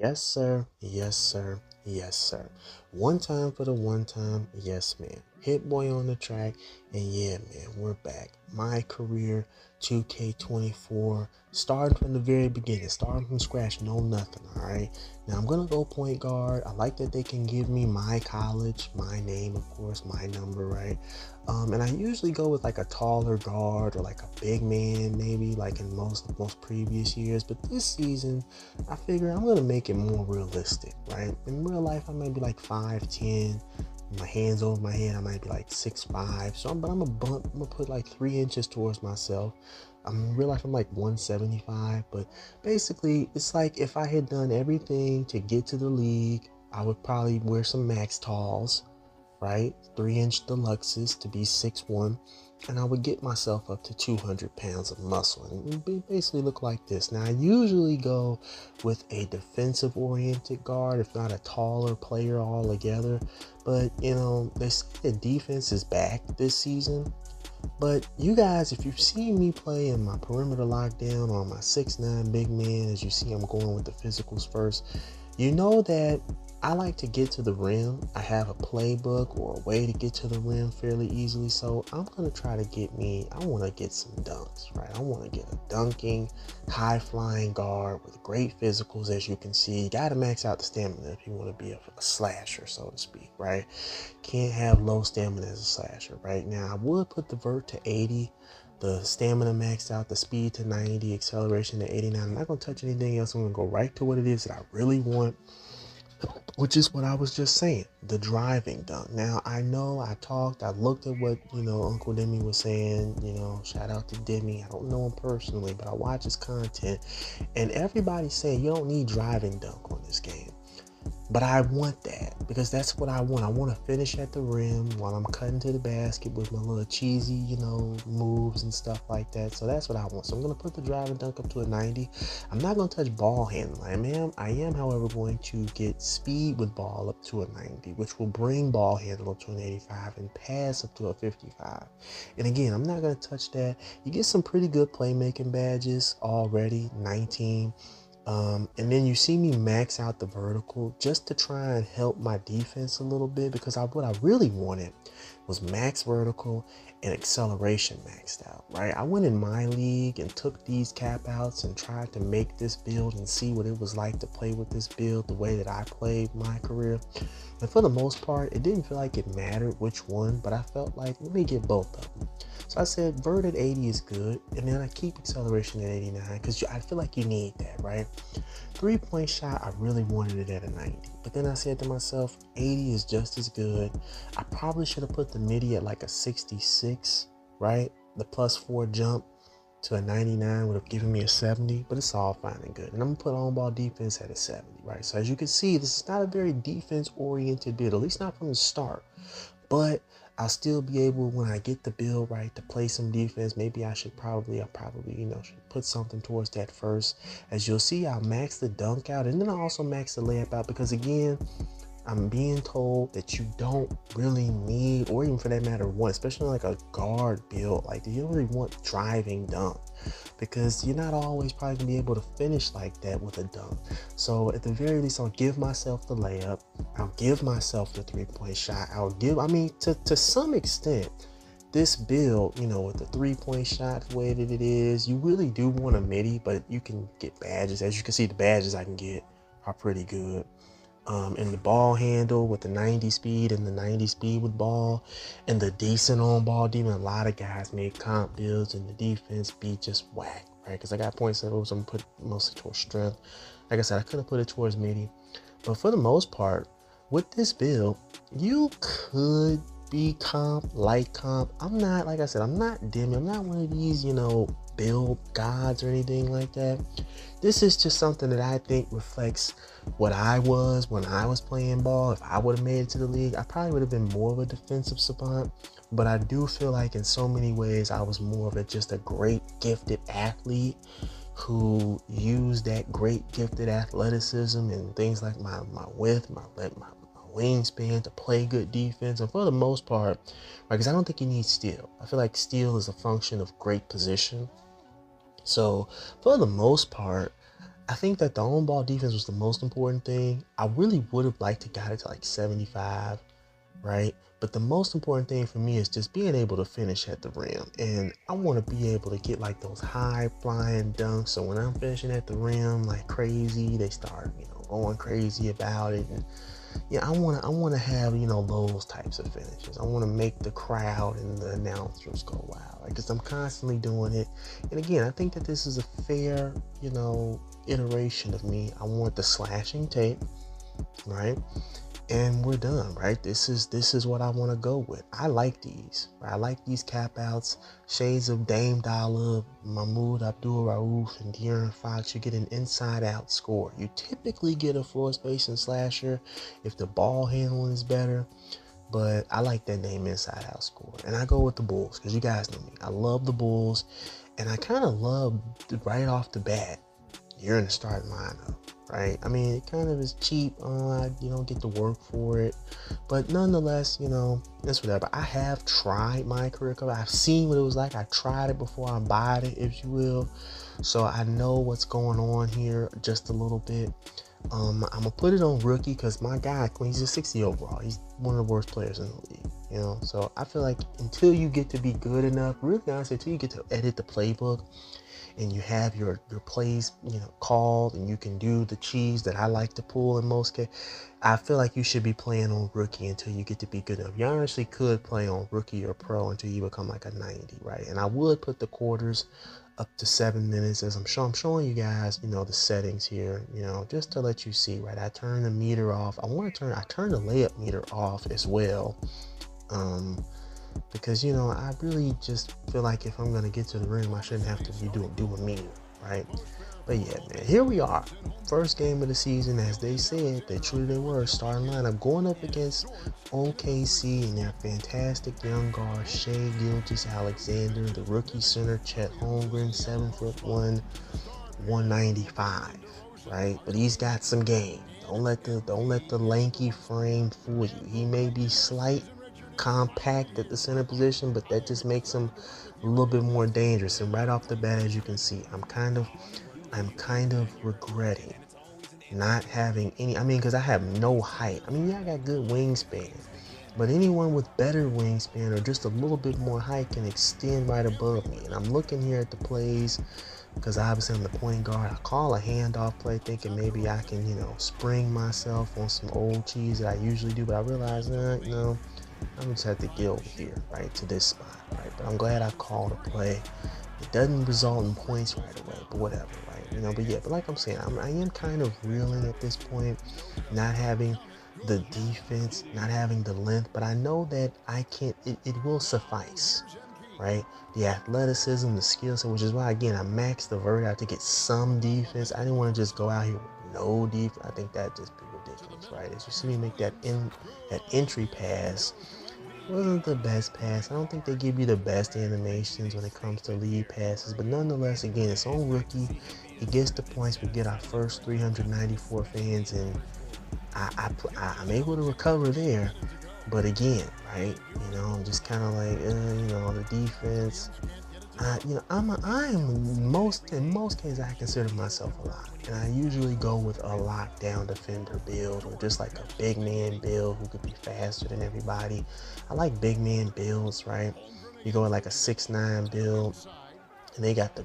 Yes, sir. Yes, sir. Yes, sir. One time for the one time. Yes, man. Hit Boy on the track. And yeah, man, we're back. My career, 2K24, starting from the very beginning, starting from scratch, no nothing. All right. Now I'm going to go point guard. I like that they can give me my college, my name, of course, my number, right? And I usually go with like a taller guard or like a big man, maybe like in most previous years. But this season, I figure I'm gonna make it more realistic, right? In real life, I might be like 5'10", my hands over my head, I might be like 6'5". But I'm gonna put like 3 inches towards myself. In real life, I'm like 175, but basically, it's like if I had done everything to get to the league, I would probably wear some max talls, right? 3-inch deluxes to be 6'1", and I would get myself up to 200 pounds of muscle. And it would basically look like this. Now, I usually go with a defensive oriented guard, if not a taller player altogether. But, they say the defense is back this season. But you guys, if you've seen me play in my perimeter lockdown or my 6'9" big man, as you see, I'm going with the physicals first. You know that I like to get to the rim. I have a playbook or a way to get to the rim fairly easily. So I'm going to try to I want to get some dunks, right? I want to get a dunking, high flying guard with great physicals, as you can see. You got to max out the stamina if you want to be a slasher, so to speak, right? Can't have low stamina as a slasher. Right now, I would put the vert to 80, the stamina maxed out, the speed to 90, acceleration to 89. I'm not going to touch anything else. I'm going to go right to what it is that I really want, which is what I was just saying, the driving dunk. Now, I know I looked at what, Uncle Demi was saying, shout out to Demi. I don't know him personally, but I watch his content, and everybody's saying you don't need driving dunk on this game. But I want that because that's what I want. I want to finish at the rim while I'm cutting to the basket with my little cheesy, moves and stuff like that. So that's what I want. So I'm going to put the drive and dunk up to a 90. I'm not going to touch ball handling. I am, however, going to get speed with ball up to a 90, which will bring ball handle up to an 85 and pass up to a 55. And again, I'm not going to touch that. You get some pretty good playmaking badges already, 19. And then you see me max out the vertical just to try and help my defense a little bit, because what I really wanted was max vertical and acceleration maxed out, right? I went in my league and took these cap outs and tried to make this build and see what it was like to play with this build the way that I played my career. And for the most part, it didn't feel like it mattered which one, but I felt like, let me get both of them. So I said vert at 80 is good, and then I keep acceleration at 89 because I feel like you need that, right? 3-point shot, I really wanted it at a 90. But then I said to myself, 80 is just as good. I probably should have put the midi at like a 66, right? The +4 jump to a 99 would have given me a 70, but it's all fine and good. And I'm gonna put on ball defense at a 70, right? So as you can see, this is not a very defense oriented build, at least not from the start. But I'll still be able, when I get the build right, to play some defense. Maybe I probably, should put something towards that first. As you'll see, I'll max the dunk out, and then I'll also max the layup out, because again, I'm being told that you don't really need, or even for that matter, especially like a guard build, like you don't really want driving dunk, because you're not always probably gonna be able to finish like that with a dunk. So at the very least, I'll give myself the layup. I'll give myself the 3-point shot. To some extent, this build, with the 3-point shot the way that it is, you really do want a midi, but you can get badges. As you can see, the badges I can get are pretty good. And the ball handle with the 90 speed and the 90 speed with ball and the decent on ball defense. A lot of guys make comp builds and the defense be just whack, right? Because I got points levels, I'm put mostly towards strength. Like I said, I could have put it towards midi, but for the most part, with this build, you could be comp, light comp. I'm not, like I said, I'm not Demi. I'm not one of these, build gods or anything like that. This is just something that I think reflects what I was when I was playing ball. If I would have made it to the league, I probably would have been more of a defensive savant. But I do feel like in so many ways, I was more of just a great gifted athlete who used that great gifted athleticism and things like my width, my wingspan to play good defense. And for the most part, right, because I don't think you need steal. I feel like steal is a function of great position. So for the most part, I think that the on ball defense was the most important thing. I really would have liked to got it to like 75, right? But the most important thing for me is just being able to finish at the rim. And I want to be able to get like those high flying dunks. So when I'm finishing at the rim like crazy, they start, going crazy about it. And yeah, I want to have, those types of finishes. I want to make the crowd and the announcers go wild, right? Because I'm constantly doing it. And again, I think that this is a fair, iteration of me. I want the slashing tape, right? And we're done, right? This is what I want to go with. I like these, right? I like these cap outs, shades of Dame Dollar, Mahmoud Abdul-Rauf, and De'Aaron Fox. You get an inside out score. You typically get a floor spacing slasher if the ball handling is better, but I like that name inside out score. And I go with the Bulls because you guys know me. I love the Bulls, and I kind of love right off the bat, you're in the starting lineup. Right? I mean, it kind of is cheap. You don't get to work for it. But nonetheless, that's whatever. I have tried my career cover. I've seen what it was like. I tried it before I bought it, if you will. So I know what's going on here just a little bit. I'm going to put it on rookie because my guy, when he's a 60 overall, he's one of the worst players in the league. So I feel like until you get to be good enough, really honestly, until you get to edit the playbook, and you have your plays, called, and you can do the cheese that I like to pull in most cases, I feel like you should be playing on rookie until you get to be good enough. You honestly could play on rookie or pro until you become like a 90, right? And I would put the quarters up to 7 minutes as I'm showing you guys, the settings here, just to let you see, right? I turn the meter off. I turn the layup meter off as well. Because I really just feel like if I'm gonna get to the rim, I shouldn't have to be doing me, right? But yeah, man, here we are, first game of the season. As they said, they were starting lineup going up against OKC and their fantastic young guard Shai Gilgeous-Alexander, the rookie center Chet Holmgren, 7'1", 195, right? But he's got some game. Don't let the lanky frame fool you. He may be slight, compact at the center position, but that just makes him a little bit more dangerous. And right off the bat, as you can see, I'm kind of regretting not having any. I mean, because I have no height. I mean, yeah, I got good wingspan, but anyone with better wingspan or just a little bit more height can extend right above me. And I'm looking here at the plays because obviously I'm the point guard. I call a handoff play thinking maybe I can, spring myself on some old cheese that I usually do, but I realize, I'm just have to get over here, right, to this spot, right? But I'm glad I called a play. It doesn't result in points right away, but whatever, right? But like I'm saying, I am kind of reeling at this point, not having the defense, not having the length, but I know that I can't, it will suffice, right? The athleticism, the skill set, which is why, again, I maxed the vert out to get some defense. I didn't want to just go out here with no defense. I think that'd just be ridiculous, right? As you see me make that entry pass, wasn't the best pass. I don't think they give you the best animations when it comes to lead passes, but nonetheless, again, it's on rookie. He gets the points. We get our first 394 fans, and I'm able to recover there. But again, right, I'm just kind of like, the defense. In most cases, I consider myself a lock, and I usually go with a lockdown defender build, or just like a big man build who could be faster than everybody. I like big man builds, right? You go with like a 6'9" build, and they got the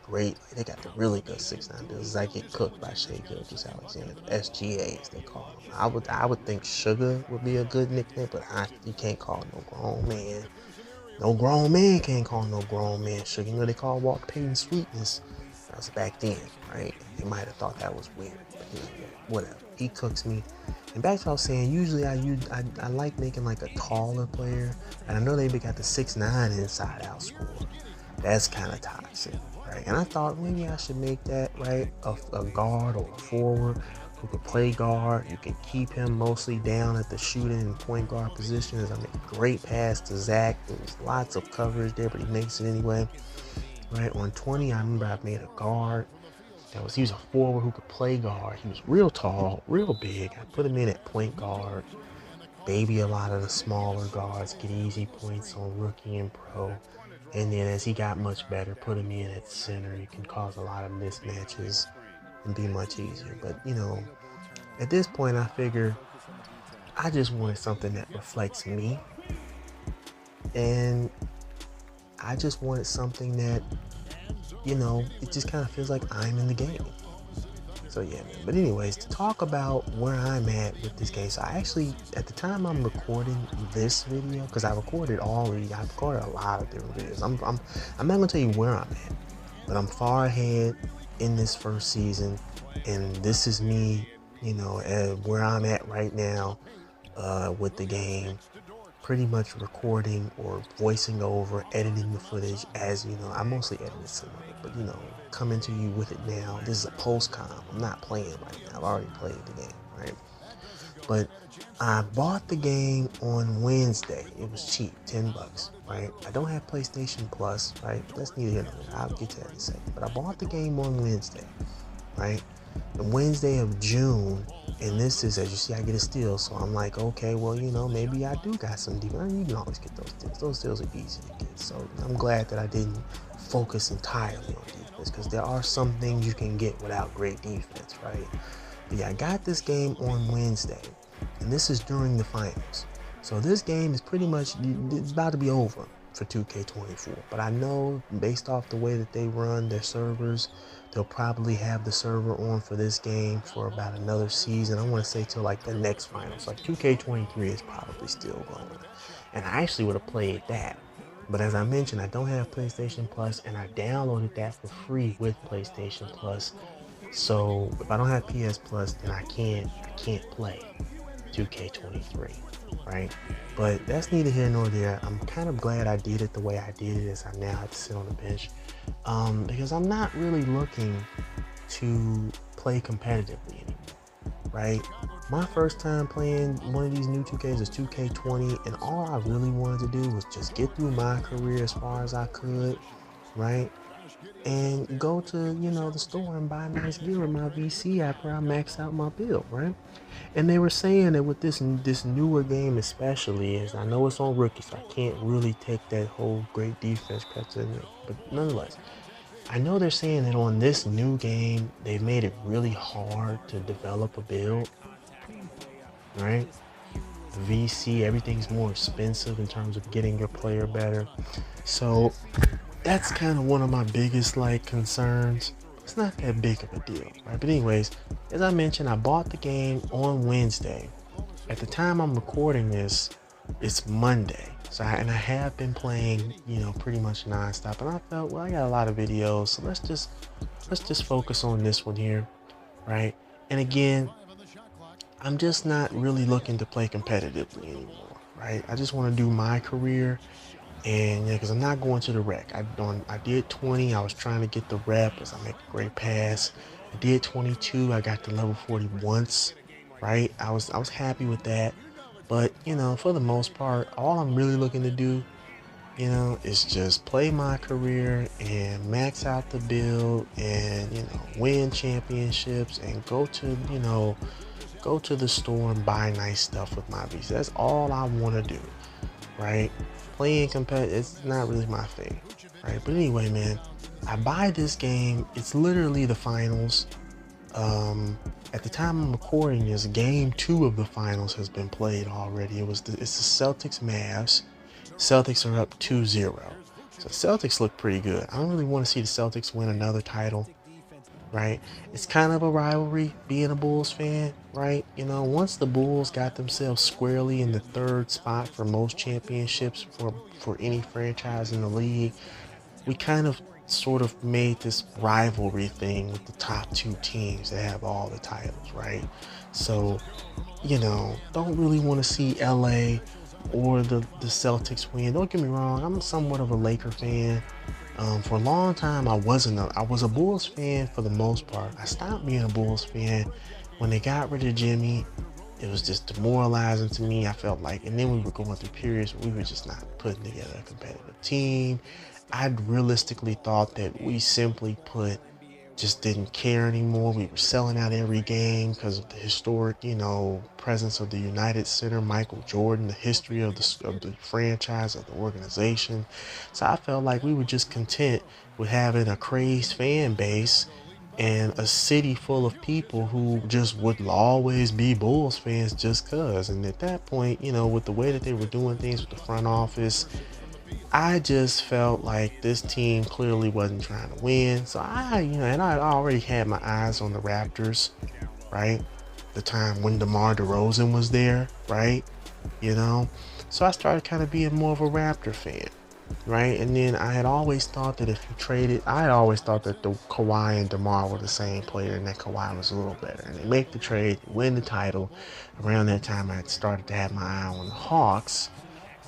really good 6'9" builds. I get cooked by Shai Gilgeous-Alexander, SGA as they call him. I would think Sugar would be a good nickname, but you can't call no grown man. No grown man can't call no grown man sugar. They call Walt Payton sweetness. That was back then, right? They might have thought that was weird, but whatever. He cooks me. And back to what I was saying, usually I like making like a taller player. And I know they got the 6'9" inside out score. That's kind of toxic, right? And I thought maybe I should make that, right, a guard or a forward who could play guard. You can keep him mostly down at the shooting and point guard positions. I make a great pass to Zach. There's lots of coverage there, but he makes it anyway. Right, on 20, I remember I made a guard. He was a forward who could play guard. He was real tall, real big. I put him in at point guard. Baby a lot of the smaller guards, get easy points on rookie and pro. And then as he got much better, put him in at center. You can cause a lot of mismatches. and be much easier. But, you know, at this point, I figure I just wanted something that reflects me. And I just wanted something that, you know, it just kind of feels like I'm in the game. So yeah, man. But anyways, to talk about where I'm at with this game. So I actually, at the time I'm recording this video, because I recorded I recorded a lot of different videos. I'm not gonna tell you where I'm at, but I'm far ahead in this first season, and this is me, you know, where I'm at right now with the game. Pretty much recording or voicing over, editing the footage as, you know, I mostly edited some of it, but, you know, coming to you with it now. This is a post-com. I'm not playing right now. I've already played the game, right? But I bought the game on Wednesday. It was cheap, 10 bucks, right? I don't have PlayStation Plus, right? That's neither here nor there. I'll get to that in a second. But I bought the game on Wednesday, right? The Wednesday of June, and this is, as you see, I get a steal. So I'm like, okay, well, you know, maybe I do got some defense. You can always get those steals. Those steals are easy to get. So I'm glad that I didn't focus entirely on defense, because there are some things you can get without great defense, right? But yeah, I got this game on Wednesday, and this is during the finals. So this game is pretty much, it's about to be over for 2K24. But I know, based off the way that they run their servers, they'll probably have the server on for this game for about another season. I want to say till like the next finals. Like 2K23 is probably still going. And I actually would have played that. But as I mentioned, I don't have PlayStation Plus, and I downloaded that for free with PlayStation Plus. So if I don't have PS Plus, then I can't play 2K23, right? But that's neither here nor there. I'm kind of glad I did it the way I did it, as I now have to sit on the bench, because I'm not really looking to play competitively anymore, right? My first time playing one of these new 2Ks is 2K20, and all I really wanted to do was just get through my career as far as I could, right? And go to, you know, the store and buy nice gear with my VC after I max out my build, right? And they were saying that with this newer game especially, is I know it's on rookie, so I can't really take that whole great defense cut to it, but nonetheless, I know they're saying that on this new game, they've made it really hard to develop a build, right? The VC, everything's more expensive in terms of getting your player better. So that's kind of one of my biggest like concerns. It's not that big of a deal, right? But anyways, as I mentioned, I bought the game on Wednesday. At the time I'm recording this, it's Monday. So I have been playing, you know, pretty much nonstop, and I felt, well, I got a lot of videos, so let's just focus on this one here, right? And again, I'm just not really looking to play competitively anymore, right? I just want to do my career. And yeah, because I'm not going to the rec. I did 20. I was trying to get the rep as I make a great pass. I did 22. I got to level 40 once, right? I was happy with that. But, you know, for the most part, all I'm really looking to do, you know, is just play my career and max out the build and, you know, win championships and go to, you know, go to the store and buy nice stuff with my visa. That's all I want to do, right? Playing competitive, it's not really my thing, right? But anyway, man, I buy this game. It's literally the finals. At the time I'm recording this, game 2 of the finals has been played already. It's the Celtics Mavs. Celtics are up 2-0. So Celtics look pretty good. I don't really want to see the Celtics win another title, right? It's kind of a rivalry being a Bulls fan, right? You know, once the Bulls got themselves squarely in the 3rd spot for most championships for any franchise in the league, we kind of sort of made this rivalry thing with the top 2 teams that have all the titles, right? So, you know, don't really want to see LA or the Celtics win. Don't get me wrong, I'm somewhat of a Laker fan. For a long time, I was a Bulls fan for the most part. I stopped being a Bulls fan when they got rid of Jimmy. It was just demoralizing to me. I felt like, and then we were going through periods where we were just not putting together a competitive team. I realistically thought that we simply put just didn't care anymore. We were selling out every game because of the historic, you know, presence of the United Center, Michael Jordan, the history of the franchise, of the organization. So I felt like we were just content with having a crazed fan base and a city full of people who just would always be Bulls fans just cuz. And at that point, with the way that they were doing things with the front office, I just felt like this team clearly wasn't trying to win. So and I already had my eyes on the Raptors, right? The time when DeMar DeRozan was there, right? You know, so I started kind of being more of a Raptor fan, right? And then I had always thought that if you traded, I had always thought that the Kawhi and DeMar were the same player, and that Kawhi was a little better. And they make the trade, win the title. Around that time, I had started to have my eye on the Hawks.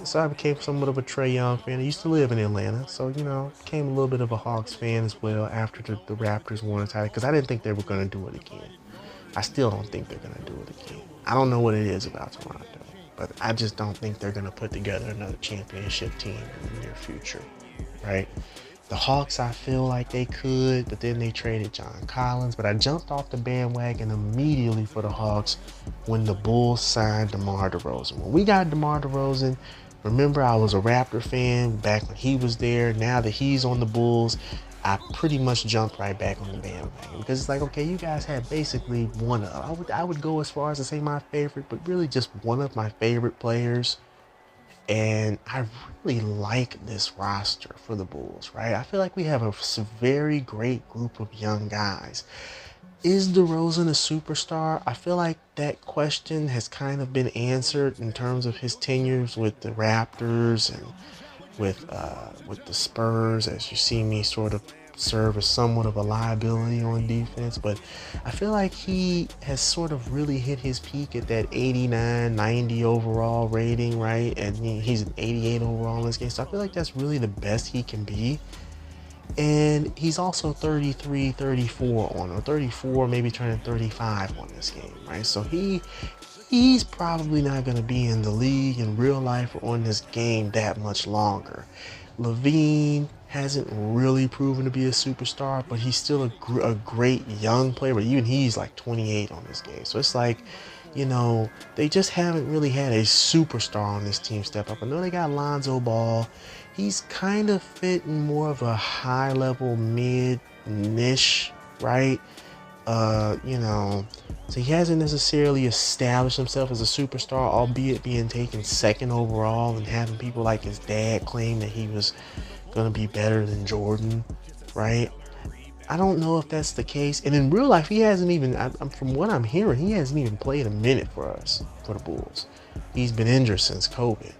So I became somewhat of a Trae Young fan. I used to live in Atlanta, so became a little bit of a Hawks fan as well after the Raptors won the title, because I didn't think they were going to do it again. I still don't think they're going to do it again. I don't know what it is about Toronto, but I just don't think they're going to put together another championship team in the near future, right? The Hawks, I feel like they could, but then they traded John Collins. But I jumped off the bandwagon immediately for the Hawks when the Bulls signed DeMar DeRozan. When we got DeMar DeRozan, remember, I was a Raptor fan back when he was there. Now that he's on the Bulls, I pretty much jumped right back on the bandwagon, because it's like, okay, you guys had basically one of, I would go as far as to say my favorite, but really just one of my favorite players. And I really like this roster for the Bulls, right? I feel like we have a very great group of young guys. Is DeRozan a superstar? I feel like that question has kind of been answered in terms of his tenures with the Raptors and with the Spurs, as you see me sort of serve as somewhat of a liability on defense. But I feel like he has sort of really hit his peak at that 89, 90 overall rating, right? And he's an 88 overall in this game. So I feel like that's really the best he can be. And he's also 33, 34 on, or 34, maybe turning 35 on this game, right? So he's probably not going to be in the league in real life or on this game that much longer. LaVine hasn't really proven to be a superstar, but he's still a great young player. But even he's like 28 on this game. So it's like, they just haven't really had a superstar on this team step up. I know they got Lonzo Ball. He's kind of fitting more of a high-level mid-niche, right? So he hasn't necessarily established himself as a superstar, albeit being taken second overall and having people like his dad claim that he was going to be better than Jordan, right? I don't know if that's the case. And in real life, he hasn't even, from what I'm hearing, he hasn't even played a minute for us, for the Bulls. He's been injured since COVID.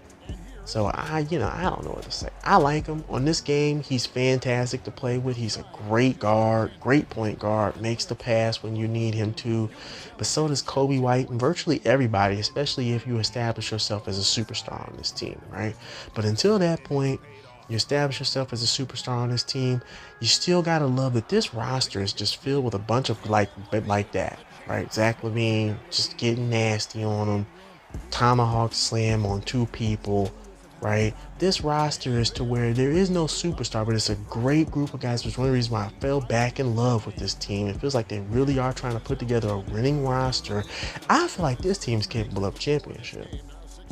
So I don't know what to say. I like him. On this game, he's fantastic to play with. He's a great guard, great point guard, makes the pass when you need him to. But so does Coby White and virtually everybody, especially if you establish yourself as a superstar on this team, right? But until that point, you establish yourself as a superstar on this team, you still got to love that this roster is just filled with a bunch of like that, right? Zach LaVine just getting nasty on him. Tomahawk slam on two people, right? This roster is to where there is no superstar, but it's a great group of guys, which is one of the reasons why I fell back in love with this team. It feels like they really are trying to put together a winning roster. I feel like this team is capable of championship,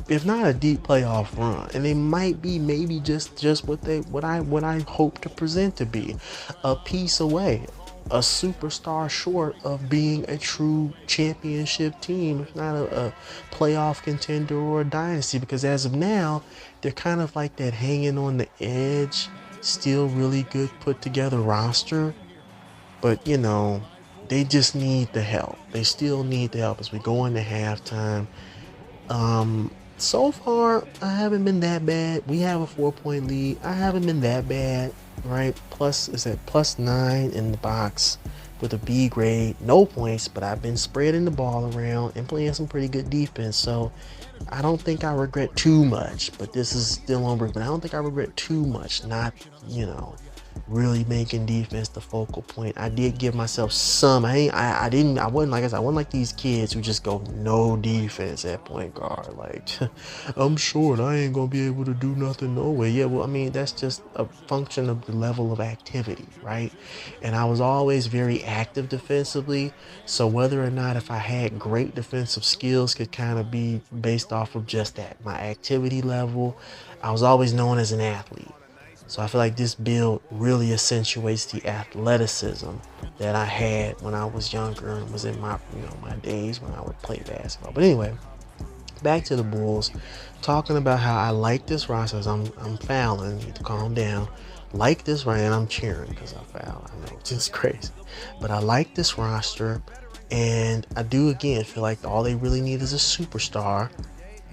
if not a deep playoff run, and they might be maybe just what I hope to present to be, a piece away, a superstar short of being a true championship team, if not a playoff contender or a dynasty. Because as of now, they're kind of like that hanging on the edge, still really good put together roster, but they just need the help. They still need the help as we go into halftime. So far, I haven't been that bad. We have a 4-point lead. I haven't been that bad, right? Plus, is at +9 in the box with a B grade. No points, but I've been spreading the ball around and playing some pretty good defense. So I don't think I regret too much, but this is still on break. But I don't think I regret too much not, really making defense the focal point. I did give myself some. I wasn't like these kids who just go no defense at point guard. Like, I'm short, I ain't gonna be able to do nothing no way. Yeah, well, I mean, that's just a function of the level of activity, right? And I was always very active defensively. So whether or not if I had great defensive skills could kind of be based off of just that, my activity level. I was always known as an athlete. So I feel like this build really accentuates the athleticism that I had when I was younger and was in my, my days when I would play basketball. But anyway, back to the Bulls, talking about how I like this roster. As I'm fouling, need to calm down. Like this right, and I'm cheering because I foul. I know it's just crazy, but I like this roster, and I do again feel like all they really need is a superstar.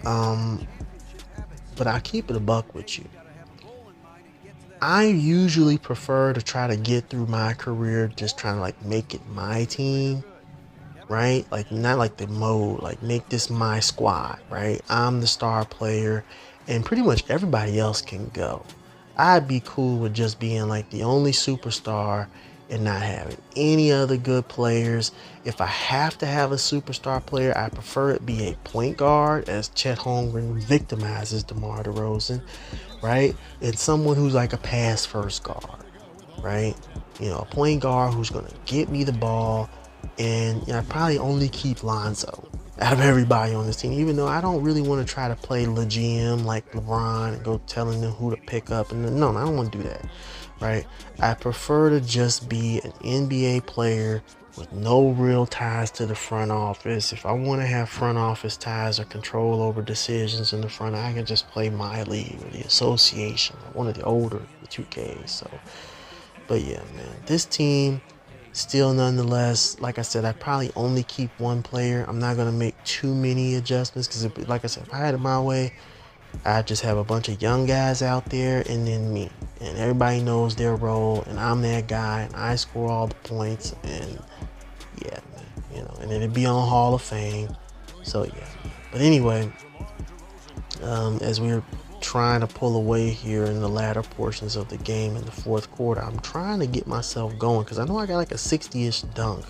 But I keep it a buck with you. I usually prefer to try to get through my career just trying to like make it my team, right? Like not like the mode, like make this my squad, right? I'm the star player and pretty much everybody else can go. I'd be cool with just being like the only superstar and not having any other good players. If I have to have a superstar player, I prefer it be a point guard, as Chet Holmgren victimizes DeMar DeRozan, right? And someone who's like a pass first guard, right? A point guard who's going to get me the ball. And I probably only keep Lonzo out of everybody on this team, even though I don't really want to try to play GM like LeBron and go telling them who to pick up. And no, I don't want to do that, right? I prefer to just be an NBA player with no real ties to the front office. If I want to have front office ties or control over decisions in the front, I can just play my league or the association, one of the older 2Ks. So, but yeah, man, this team still, nonetheless, like I said, I probably only keep one player. I'm not going to make too many adjustments because, like I said, if I had it my way, I'd just have a bunch of young guys out there and then me. And everybody knows their role, and I'm that guy, and I score all the points. And yeah, man, and then it'd be on Hall of Fame. So yeah. But anyway, as we're trying to pull away here in the latter portions of the game in the fourth quarter, I'm trying to get myself going because I know I got like a 60-ish dunk.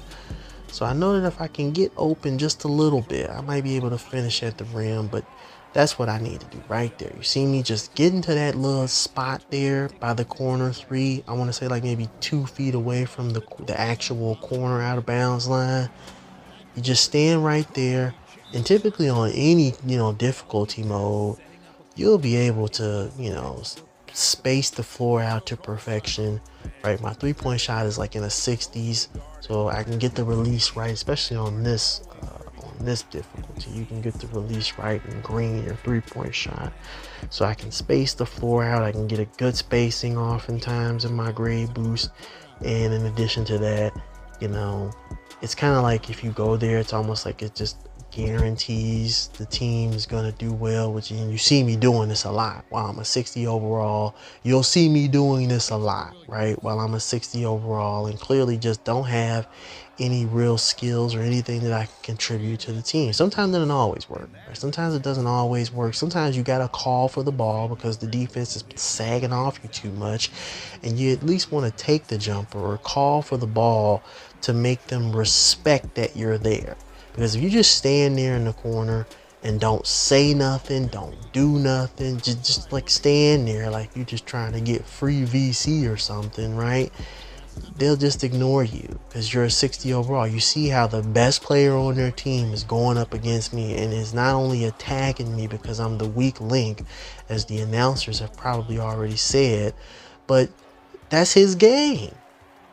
So I know that if I can get open just a little bit, I might be able to finish at the rim, but that's what I need to do right there. You see me just getting to that little spot there by the corner three. I want to say like maybe 2 feet away from the actual corner out of bounds line. You just stand right there, and typically on any, difficulty mode, you'll be able to, space the floor out to perfection, right? My 3-point shot is like in the 60s, so I can get the release right, especially on this difficulty. You can get the release right in green, your 3-point shot. So I can space the floor out. I can get a good spacing oftentimes in my grade boost. And in addition to that, it's kind of like if you go there, it's almost like it just guarantees the team is going to do well with you. And you see me doing this a lot. While I'm a 60 overall, you'll see me doing this a lot, right? While I'm a 60 overall and clearly just don't have any real skills or anything that I can contribute to the team. Sometimes it doesn't always work, right? Sometimes it doesn't always work. Sometimes you got to call for the ball because the defense is sagging off you too much, and you at least want to take the jumper or call for the ball to make them respect that you're there. Because if you just stand there in the corner and don't say nothing, don't do nothing, just like stand there like you're just trying to get free VC or something, right? They'll just ignore you because you're a 60 overall. You see how the best player on their team is going up against me and is not only attacking me because I'm the weak link, as the announcers have probably already said, but that's his game.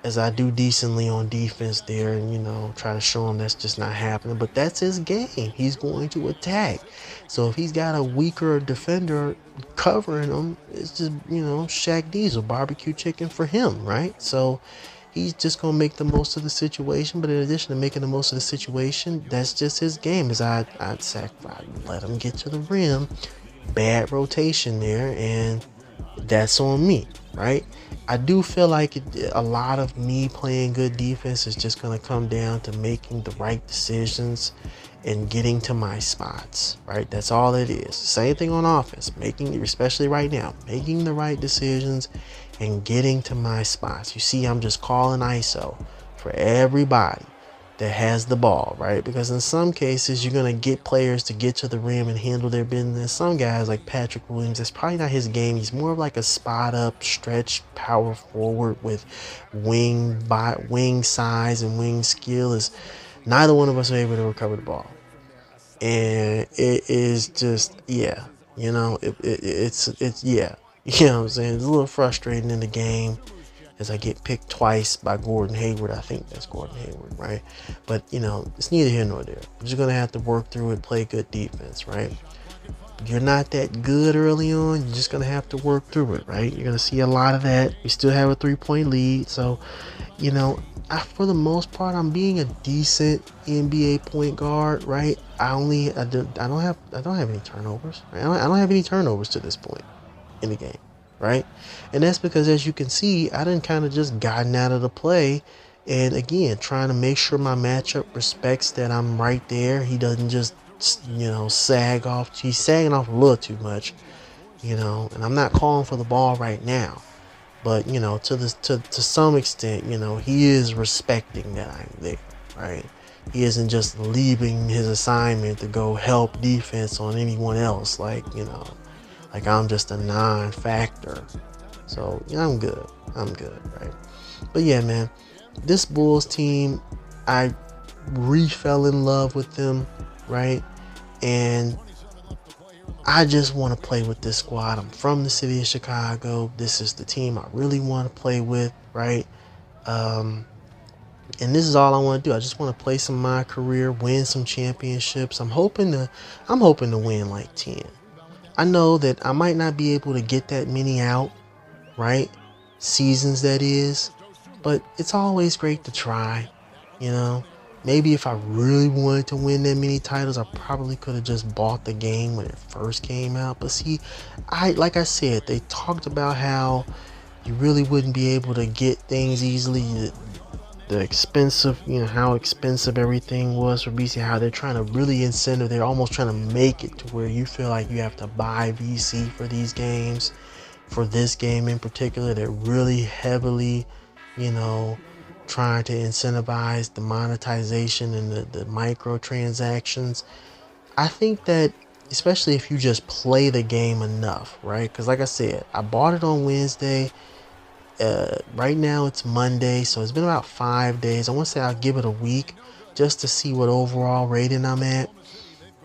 As I do decently on defense there and, try to show him that's just not happening. But that's his game. He's going to attack. So if he's got a weaker defender covering him, it's just, Shaq Diesel, barbecue chicken for him, right? So he's just going to make the most of the situation. But in addition to making the most of the situation, that's just his game. As I'd let him get to the rim. Bad rotation there, and that's on me, right? I do feel like a lot of me playing good defense is just going to come down to making the right decisions and getting to my spots, right? That's all it is. Same thing on offense, especially right now, making the right decisions and getting to my spots. You see, I'm just calling ISO for everybody that has the ball, right? Because in some cases, you're going to get players to get to the rim and handle their business. Some guys like Patrick Williams, that's probably not his game. He's more of like a spot up, stretch, power forward with wing size and wing skill. Is neither one of us are able to recover the ball. And it is just, yeah, it's yeah. You know what I'm saying? It's a little frustrating in the game as I get picked twice by Gordon Hayward. I think that's Gordon Hayward, right? But, it's neither here nor there. I'm just going to have to work through it, play good defense, right? You're not that good early on. You're just going to have to work through it, right? You're going to see a lot of that. We still have a 3-point lead. So, for the most part, I'm being a decent NBA point guard, right? I don't have any turnovers. Right? I don't have any turnovers to this point in the game, right? And that's because, as you can see, I done kind of just gotten out of the play, and again, trying to make sure my matchup respects that I'm right there. He doesn't just sag off. He's sagging off a little too much, and I'm not calling for the ball right now. But to some extent, he is respecting that I'm there, right? He isn't just leaving his assignment to go help defense on anyone else, like I'm just a non-factor. So I'm good. I'm good, right? But yeah, man, this Bulls team, I fell in love with them, right? And I just want to play with this squad. I'm from the city of Chicago. This is the team I really want to play with, right? And this is all I want to do. I just want to play some of my career, win some championships. I'm hoping to win like 10. I know that I might not be able to get that many out, right? Seasons, that is. But it's always great to try, Maybe if I really wanted to win that many titles, I probably could have just bought the game when it first came out. But see, like I said, they talked about how you really wouldn't be able to get things easily. The expensive, how expensive everything was for VC, how they're trying to really incentive. They're almost trying to make it to where you feel like you have to buy VC for these games. For this game in particular, they're really heavily, trying to incentivize the monetization and the microtransactions. I think that, especially if you just play the game enough, right? Because like I said, I bought it on Wednesday. Right now it's Monday, so it's been about 5 days. I want to say I'll give it a week just to see what overall rating I'm at.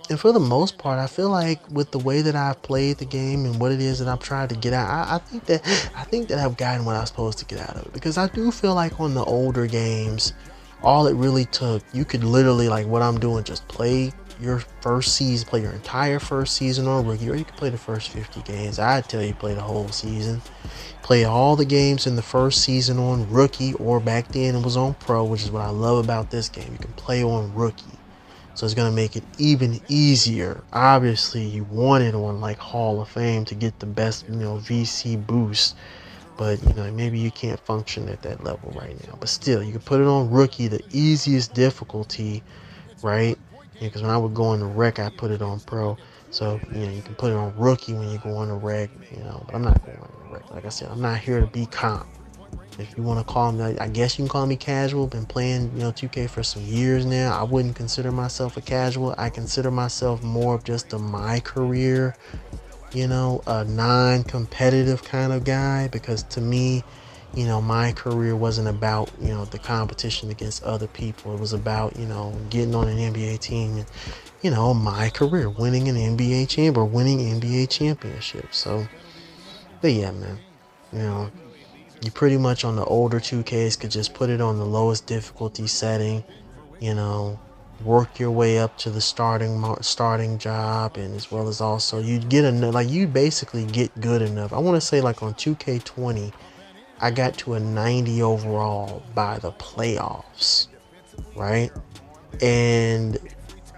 And for the most part, I feel like with the way that I've played the game and what it is that I'm trying to get out, I think that I've gotten what I was supposed to get out of it. Because I do feel like on the older games, all it really took, you could literally, like what I'm doing, just play your first season, play your entire first season on rookie, or you could play the first 50 games. I'd tell you play the whole season. Play all the games in the first season on rookie, or back then it was on pro, which is what I love about this game. You can play on rookie. So it's going to make it even easier. Obviously, you want it on like Hall of Fame to get the best, VC boost. But, maybe you can't function at that level right now. But still, you can put it on rookie, the easiest difficulty, right? Because when I would go on the rec, I put it on pro. So, you can put it on rookie when you go on the rec, But I'm not going on the rec. Like I said, I'm not here to be comp. If you want to call me, I guess you can call me casual. Been playing, 2K for some years now. I wouldn't consider myself a casual. I consider myself more of just my career, a non-competitive kind of guy. Because to me, my career wasn't about, the competition against other people. It was about, getting on an NBA team and, my career, winning an NBA champ or winning NBA championships. So, but yeah, man, you pretty much on the older 2Ks could just put it on the lowest difficulty setting, work your way up to the starting job, and as well as also you get enough, like you basically get good enough. I want to say like on 2K20, I got to a 90 overall by the playoffs, right? And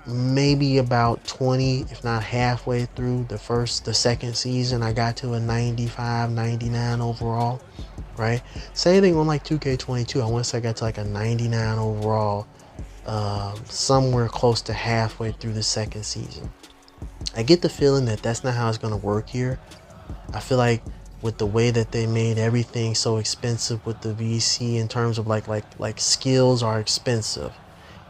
maybe about 20, if not halfway through the second season, I got to a 95, 99 overall. Right? Same thing on like 2K22. I want to say I got to like a 99 overall, somewhere close to halfway through the second season. I get the feeling that that's not how it's going to work here. I feel like with the way that they made everything so expensive with the VC in terms of like skills are expensive.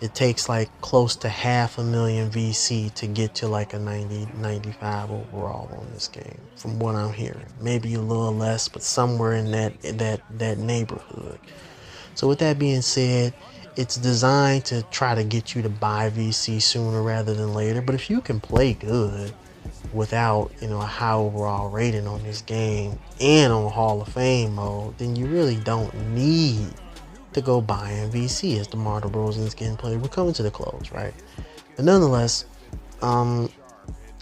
It takes like close to $500,000 VC to get to like a 90, 95 overall on this game, from what I'm hearing. Maybe a little less, but somewhere in that neighborhood. So with that being said, it's designed to try to get you to buy VC sooner rather than later. But if you can play good, without, you know, a high overall rating on this game and on Hall of Fame mode, then you really don't need to go buying VC as DeMar DeRozan's getting played. We're coming to the close, right? But nonetheless, I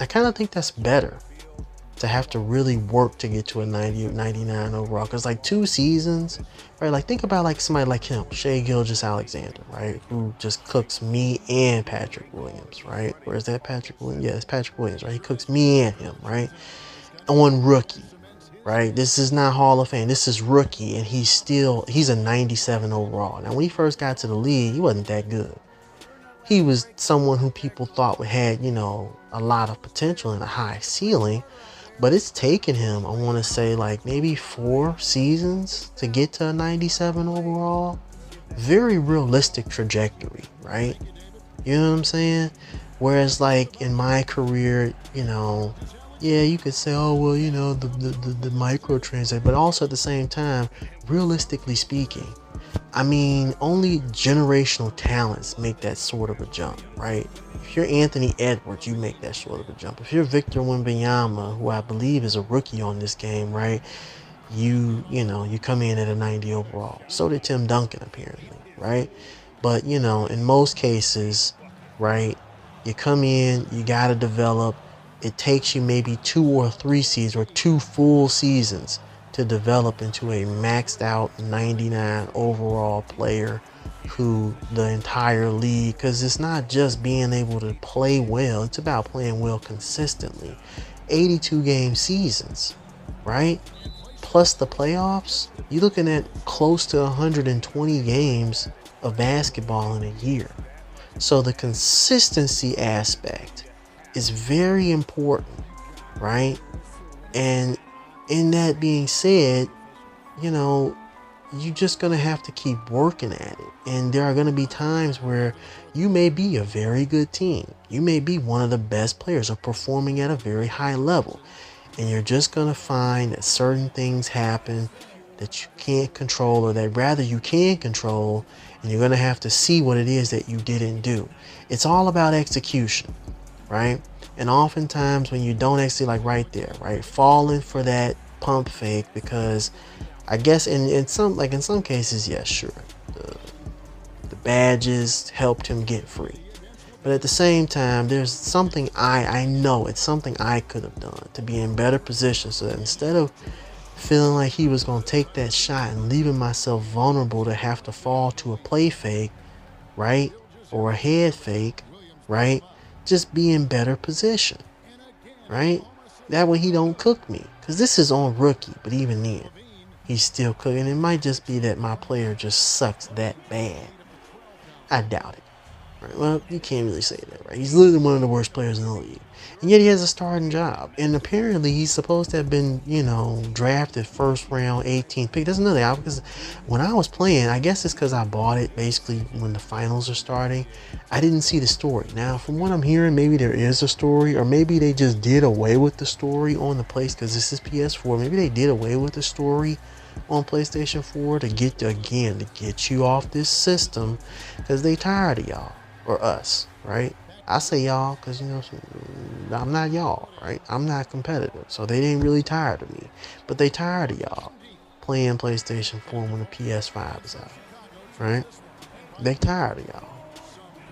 kind of think that's better to have to really work to get to a 90 99 overall, because like 2 seasons, right? Like think about like somebody like him, Shai Gilgeous-Alexander, right, who just cooks me and Patrick Williams, right? Or is that Patrick Williams? Yeah, it's Patrick Williams, right? He cooks me and him, right, on rookie, right? This is not Hall of Fame, this is rookie, and he's a 97 overall. Now when he first got to the league, he wasn't that good. He was someone who people thought had, you know, a lot of potential and a high ceiling. But it's taken him, I want to say, like maybe 4 seasons to get to a 97 overall. Very realistic trajectory, right? You know what I'm saying? Whereas like in my career, you know, yeah, you could say, oh, well, you know, the microtransaction, but also at the same time, realistically speaking, I mean, only generational talents make that sort of a jump, right? If you're Anthony Edwards, you make that sort of a jump. If you're Victor Wembanyama, who I believe is a rookie on this game, right? You know, you come in at a 90 overall. So did Tim Duncan, apparently, right? But, you know, in most cases, right, you come in, you got to develop. It takes you maybe 2 or 3 seasons or 2 full seasons to develop into a maxed out 99 overall player who the entire league, because it's not just being able to play well, it's about playing well consistently. 82 game seasons, right? Plus the playoffs, you're looking at close to 120 games of basketball in a year. So the consistency aspect is very important, right? And in that being said, you know, you're just going to have to keep working at it. And there are going to be times where you may be a very good team. You may be one of the best players or performing at a very high level. And you're just going to find that certain things happen that you can't control, or that rather you can control, and you're going to have to see what it is that you didn't do. It's all about execution, right? And oftentimes when you don't execute, like right there, right, falling for that pump fake, because I guess in some cases, yes, sure, the badges helped him get free. But at the same time, there's something I know it's something I could have done to be in better position, so that instead of feeling like he was going to take that shot and leaving myself vulnerable to have to fall to a play fake, right, or a head fake, right, just be in better position, right? That way he don't cook me, because this is on rookie, but even then he's still cooking. It might just be that my player just sucks that bad. I doubt it. Right? Well, you can't really say that, right? He's literally one of the worst players in the league, and yet he has a starting job. And apparently he's supposed to have been, you know, drafted first round, 18th pick. That's another out, because when I was playing, I guess it's because I bought it basically when the finals are starting, I didn't see the story. Now, from what I'm hearing, maybe there is a story, or maybe they just did away with the story on the place, because this is PS4. Maybe they did away with the story on PlayStation 4 to get you off this system, because they tired of y'all, or us, right? I say y'all because, you know, I'm not y'all, right? I'm not competitive, so they ain't really tired of me, but they tired of y'all playing PlayStation 4 when the PS5 is out, right? They tired of y'all.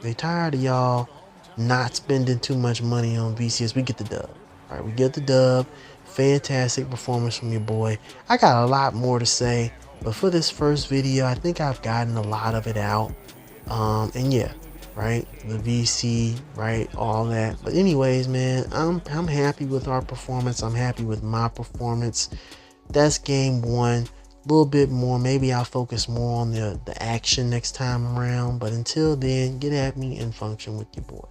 They tired of y'all not spending too much money on VCS. We get the dub, right? We get the dub. Fantastic performance from your boy. I got a lot more to say, but for this first video, I think I've gotten a lot of it out. And yeah, right, the VC, right, all that. But anyways, man, I'm happy with our performance. I'm happy with my performance. That's game 1. A little bit more, maybe I'll focus more on the action next time around. But until then, get at me and function with your boy.